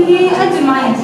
sahbihi ajmain.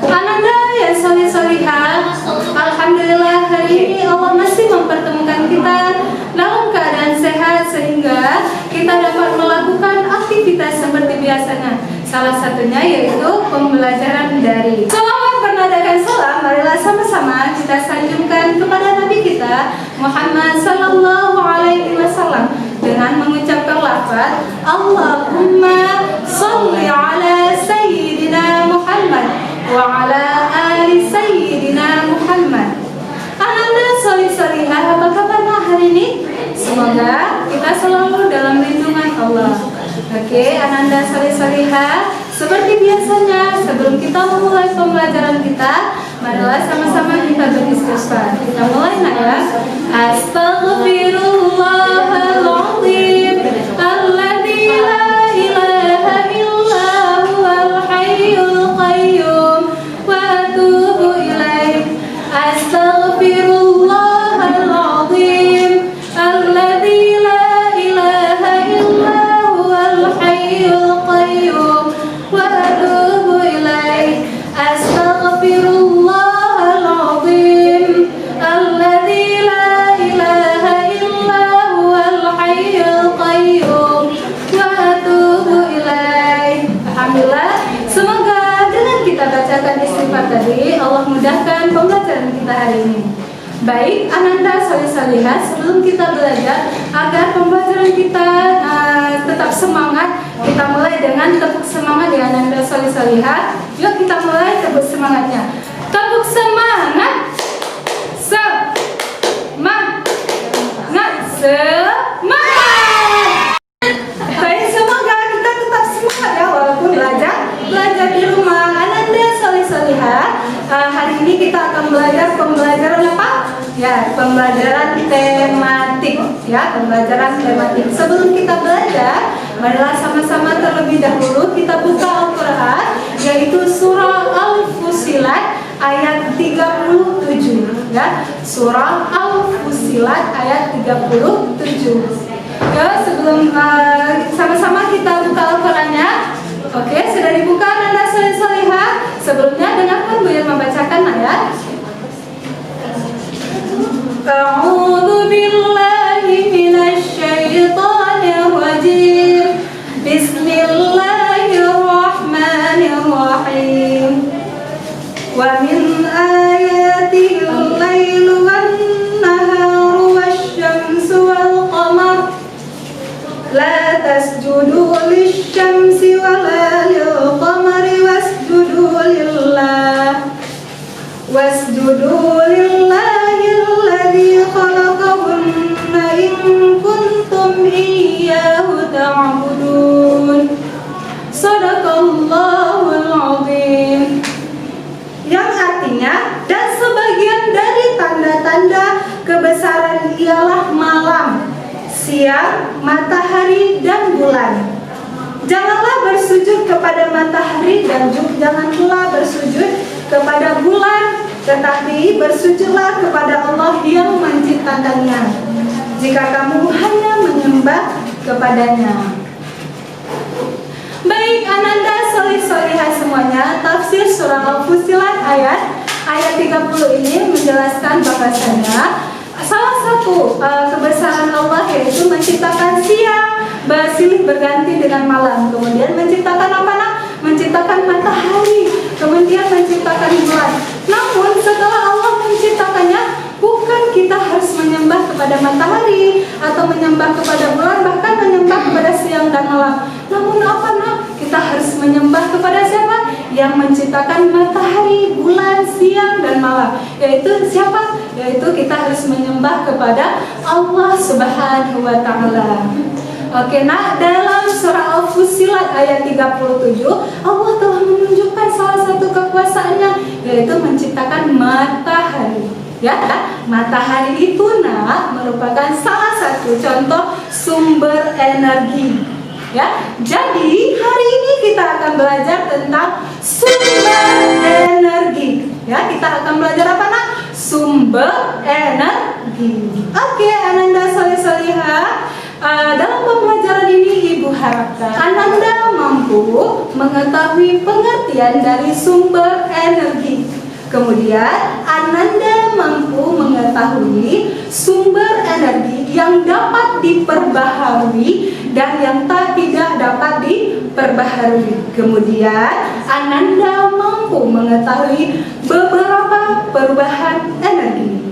Ananda yang soleh-solihah, alhamdulillah hari ini Allah masih mempertemukan kita dalam keadaan sehat sehingga kita dapat melakukan aktivitas seperti biasanya. Salah satunya yaitu pembelajaran daring. Selamat bernadakan salam, marilah sama-sama kita sanjungkan kepada Nabi kita Muhammad sallallahu alaihi wasallam dengan mengucapkan lafaz Allahumma sholli ala sayyidina Muhammad wa ala ali sayyidina Muhammad. Ananda soleh-solihah, apa kabarnya hari ini? Semoga kita selalu dalam lindungan Allah. Oke, Ananda soleh-solihah, seperti biasanya sebelum kita memulai pembelajaran kita, marilah sama-sama kita beristighfar. Kita mulai ya. Astaghfirullahaladzim alladzi la ilaha illa huwal hayyul qayyum wa atubu ilaih. Astaghfirullahaladzim alladzi la ilaha illa huwal hayyul qayyum wa atubu ilaih. Astaghfirullahaladzim alladzi la ilaha illa huwal hayyul qayyum wa atubu ilaih. Alhamdulillah, semoga dengan kita bacakan istighfar tadi Allah mudahkan pembelajaran kita hari ini. Baik, Ananda soleh-solihah, sebelum kita belajar agar pembelajaran kita tetap semangat, kita mulai dengan tepuk semangat ya Ananda soleh-solihah. Yuk kita mulai tepuk semangatnya. Tepuk semangat. Semangat. Semangat. Baik, semoga kita tetap semangat ya walaupun belajar di rumah. Ananda soleh-solihah, hari ini kita akan belajar pembelajaran apa? Ya, pembelajaran tematik ya, pembelajaran tematik. Sebelum kita belajar, marilah sama-sama terlebih dahulu kita buka Al-Qur'an, yaitu surah Al-Fussilat ayat 37 ya. Surah Al-Fussilat ayat 37. Ya, sebelum sama-sama kita buka Al-Qur'annya. Oke, sudah dibuka Ananda soleh-solihah. Sebelumnya dengarkan Bu Yir membacakan ayat. A'udzu billahi minasy syaithanir rajim. Bismillahirrahmanirrahim. Wa min ayatihi al-lailu wan-naharu wasyamsu wal-qamar. La tasjudu lisyamsi wala lil-qamari wasjudu lillah. Wasjudu lillahi alladzi khalaqahunna in kuntum iyyahu ta'budun. Shadaqallahul azim. Yang artinya, dan sebagian dari tanda-tanda kebesaran ialah malam, siang, matahari dan bulan. Janganlah bersujud kepada matahari dan jangan pula bersujud kepada bulan, tetapi bersujudlah kepada Allah yang menciptakannya, jika kamu hanya menyembah kepadanya. Baik, Ananda soleh-solihah semuanya, tafsir surah Al-Fussilat ayat 30 ini menjelaskan bahwasanya salah satu kebesaran Allah yaitu menciptakan siang silih berganti dengan malam, kemudian menciptakan apa nak? Menciptakan matahari, kemudian menciptakan bulan. Namun setelah Allah menciptakannya, bukan kita harus menyembah kepada matahari atau menyembah kepada bulan, bahkan menyembah kepada siang dan malam. Namun apa nak? Kita harus menyembah kepada siapa? Yang menciptakan matahari, bulan, siang dan malam. Yaitu siapa? Yaitu kita harus menyembah kepada Allah Subhanahu wa taala. Oke, nah dalam surah Al-Fussilat ayat 37 Allah telah menunjukkan salah satu kekuasaannya, yaitu menciptakan matahari. Ya, matahari itu merupakan salah satu contoh sumber energi. Ya, jadi hari ini kita akan belajar tentang sumber energi. Ya, kita akan belajar apa nak? Sumber energi. Oke, Ananda soleh-solihah. Dalam pembelajaran ini Ibu harapkan Ananda mampu mengetahui pengertian dari sumber energi. Kemudian Ananda mampu mengetahui sumber energi yang dapat diperbaharui dan yang tidak dapat diperbaharui. Kemudian Ananda mampu mengetahui beberapa perubahan energi.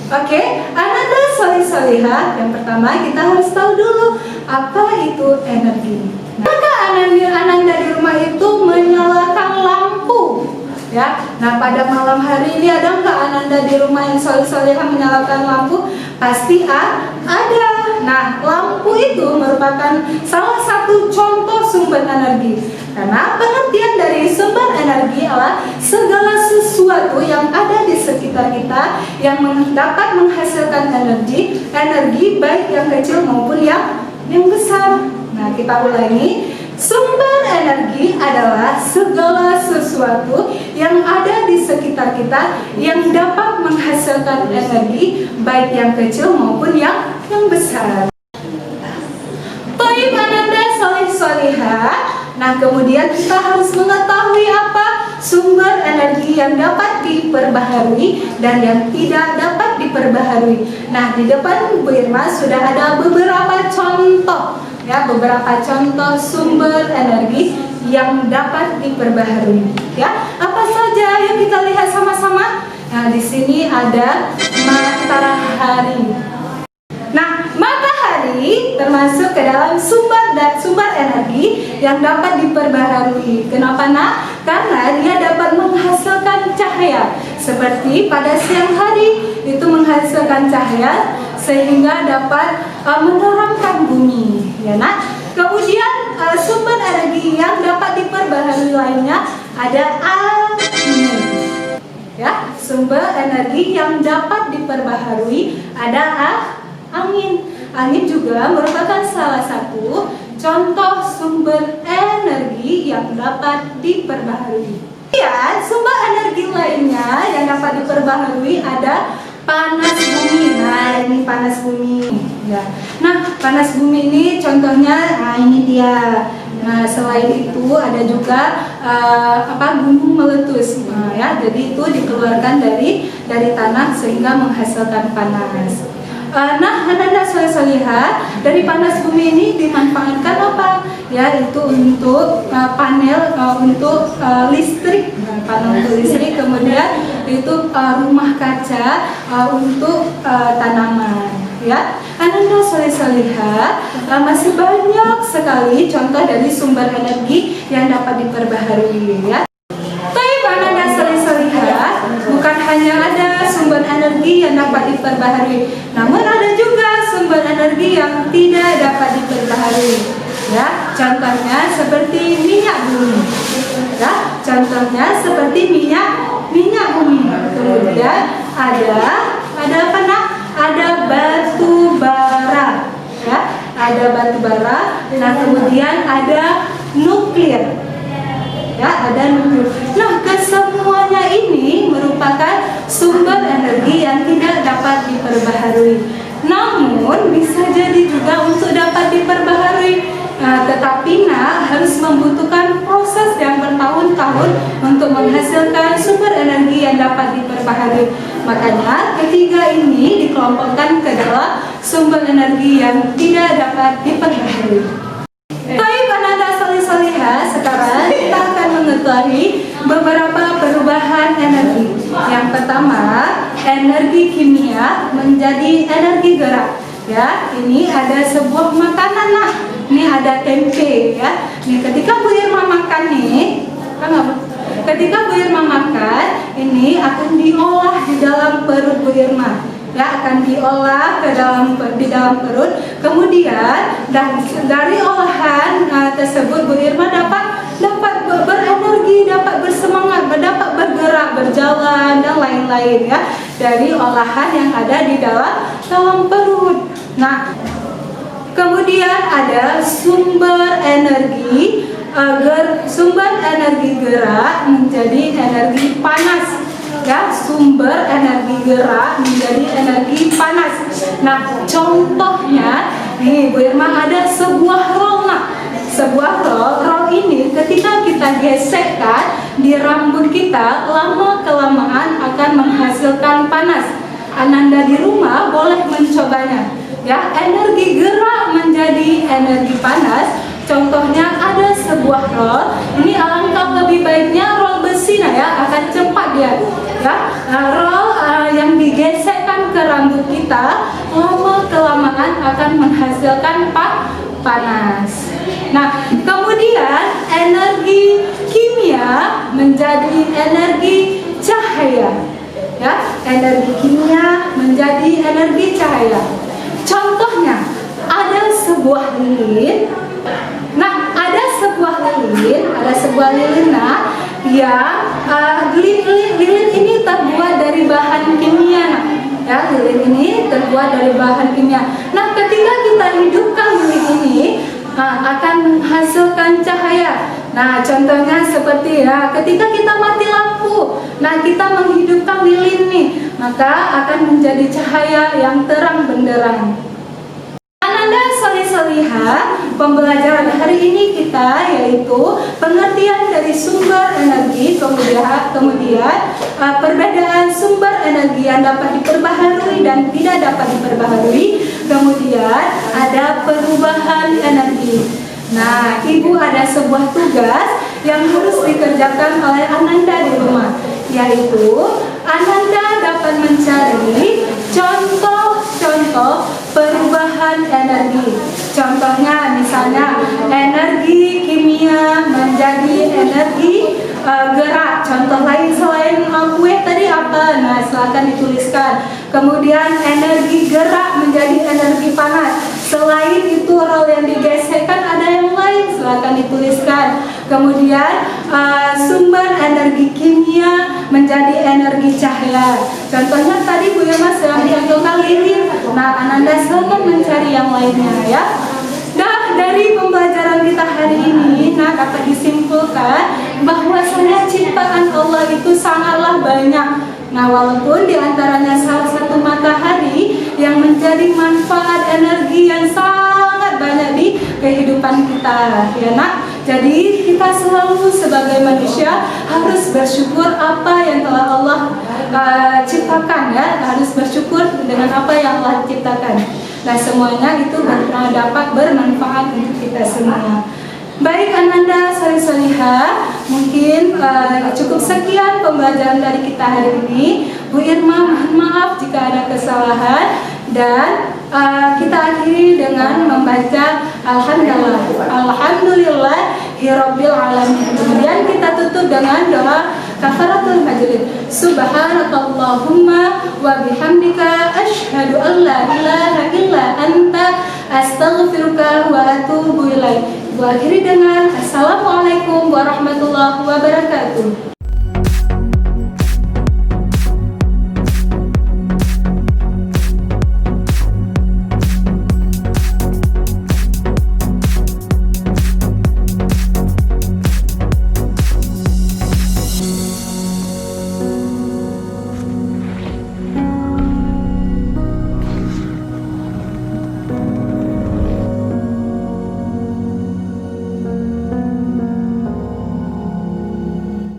Oke, Ananda solih-solihah, yang pertama kita harus tahu dulu apa itu energi. Maka Ananda di rumah itu menyalakan lampu, ya. Nah, pada malam hari ini ada nggak Ananda di rumah yang solih-solihah menyalakan lampu? Pasti ada. Nah, lampu itu merupakan salah satu contoh sumber energi. Karena pengertian dari sumber energi adalah segala sesuatu yang ada di sekitar kita yang dapat menghasilkan energi baik yang kecil maupun yang besar. Nah, kita ulangi. Sumber energi adalah segala sesuatu yang ada di sekitar kita yang dapat menghasilkan energi baik yang kecil maupun yang besar. Toib Ananda solih-solihah. Nah, kemudian kita harus mengetahui apa sumber energi yang dapat diperbaharui dan yang tidak dapat diperbaharui. Nah, di depan Bu Irma sudah ada beberapa contoh, ya, beberapa contoh sumber energi yang dapat diperbaharui. Ya, apa saja? Yuk kita lihat sama-sama. Nah, di sini ada matahari. Nah, matahari termasuk ke dalam sumber energi yang dapat diperbaharui. Kenapa, Nak? Karena dia dapat menghasilkan cahaya. Seperti pada siang hari itu menghasilkan cahaya sehingga dapat menerangan bumi, ya, Nak. Kemudian sumber energi yang dapat diperbaharui lainnya ada angin. Ya, sumber energi yang dapat diperbaharui ada angin. Angin juga merupakan salah satu contoh sumber energi yang dapat diperbaharui. Ya, sumber energi lainnya yang dapat diperbaharui ada panas bumi. Nah, ini panas bumi. Ya. Nah, panas bumi ini contohnya, ini dia. Nah, selain itu ada juga gunung meletus. Nah, ya, jadi itu dikeluarkan dari tanah sehingga menghasilkan panas. Nah, Ananda solih-solihah, dari panas bumi ini dimanfaatkan apa? Ya, itu untuk panel untuk listrik, panel untuk listrik. Kemudian itu rumah kaca untuk tanaman. Ya, Ananda solih-solihah, masih banyak sekali contoh dari sumber energi yang dapat diperbaharui. Ya. Ananda solih-solihah, bukan hanya ada sumber energi yang dapat diperbaharui, namun ada juga sumber energi yang tidak dapat diperbaharui. Ya, contohnya seperti minyak bumi. Ya, contohnya seperti minyak bumi. Kemudian ada apa, Nak? Ada batu bara. Ya, ada batu bara. Nah, kemudian ada nuklir. Ya, ada nuklir. Nah, kesemuanya ini merupakan sumber energi yang tidak dapat diperbaharui. Namun bisa jadi juga untuk dapat diperbaharui. Nah, tetapi harus membutuhkan proses yang bertahun-tahun untuk menghasilkan sumber energi yang dapat diperbaharui. Makanya ketiga ini dikelompokkan ke dalam sumber energi yang tidak dapat diperbaharui. Baik, Ananda solih-solihah, sekarang kita akan mengetahui beberapa perubahan energi. Yang pertama, energi kimia menjadi energi gerak. Ya, ini ada sebuah makanan, Nak. Ini ada tempe, ya. Nih, ketika Bu Irma makan nih, ketika Bu Irma makan, ini akan diolah di dalam perut Bu Irma. Ya, akan diolah di dalam perut. Kemudian dari olahan tersebut Bu Irma dapat berenergi, dapat bersemangat, dapat bergerak, berjalan dan lain-lain, ya, dari olahan yang ada di dalam perut. Nah, kemudian ada sumber energi gerak menjadi energi panas. ya sumber energi gerak menjadi energi panas. Nah, contohnya nih Bu Irma ada sebuah roll. Nah, sebuah roll ini ketika kita gesekkan di rambut kita, lama kelamaan akan menghasilkan panas. Ananda di rumah boleh mencobanya. Ya, energi gerak menjadi energi panas. Contohnya ada sebuah roll. Ini alangkah lebih baiknya roll besi ya, akan cepat dia. Ya, roll yang digesekkan ke rambut kita, lama kelamaan akan menghasilkan panas. Nah, kemudian energi kimia menjadi energi cahaya. Ya, energi kimia menjadi energi cahaya. Contohnya ada sebuah lilin. Nah, ada sebuah lilin yang lilin ini terbuat dari bahan kimia. Nah, ya, lilin ini terbuat dari bahan kimia. Nah, ketika kita hidupkan lilin ini akan menghasilkan cahaya. Nah, contohnya seperti ya, ketika kita mati lampu, nah kita menghidupkan lilin nih, maka akan menjadi cahaya yang terang benderang. Ananda solih-solihah, pembelajaran hari ini kita yaitu pengertian dari sumber energi, kemudian perbedaan sumber energi yang dapat diperbaharui dan tidak dapat diperbaharui, kemudian ada perubahan energi. Nah, Ibu ada sebuah tugas yang harus dikerjakan oleh Ananda di rumah, yaitu Ananda dapat mencari contoh-contoh perubahan energi. Contohnya misalnya energi kimia menjadi energi gerak. Contoh lain selain kue tadi apa? Nah, silakan dituliskan. Kemudian energi gerak menjadi energi panas. Selain itu roll yang digesekkan ada yang lain, silakan dituliskan. Kemudian sumber energi kimia menjadi energi cahaya. Contohnya tadi Bu Irma sedang dicontohkan lilin. Nah, Ananda silakan mencari yang lainnya ya. Nah, dari pembelajaran kita hari ini, nah dapat disimpulkan bahwasanya ciptaan Allah itu sangatlah banyak. Nah, walaupun diantaranya salah satu matahari yang menjadi manfaat energi yang sangat banyak di kehidupan kita, ya nak. Jadi kita selalu sebagai manusia harus bersyukur apa yang telah Allah ciptakan ya, harus bersyukur dengan apa yang Allah ciptakan. Nah, semuanya itu dapat bermanfaat untuk kita semua. Baik Ananda solih-solihah, mungkin cukup sekian pembelajaran dari kita hari ini. Bu Irma mohon maaf jika ada kesalahan, dan kita akhiri dengan membaca Alhamdulillahirabbil alamin. Kemudian kita tutup dengan doa kafaratul majlis. Subhanakallahumma wa bihamdika asyhadu an la ilaha illa anta astaghfiruka wa atubu ilaik. Akhiri dengan Assalamualaikum warahmatullahi wabarakatuh.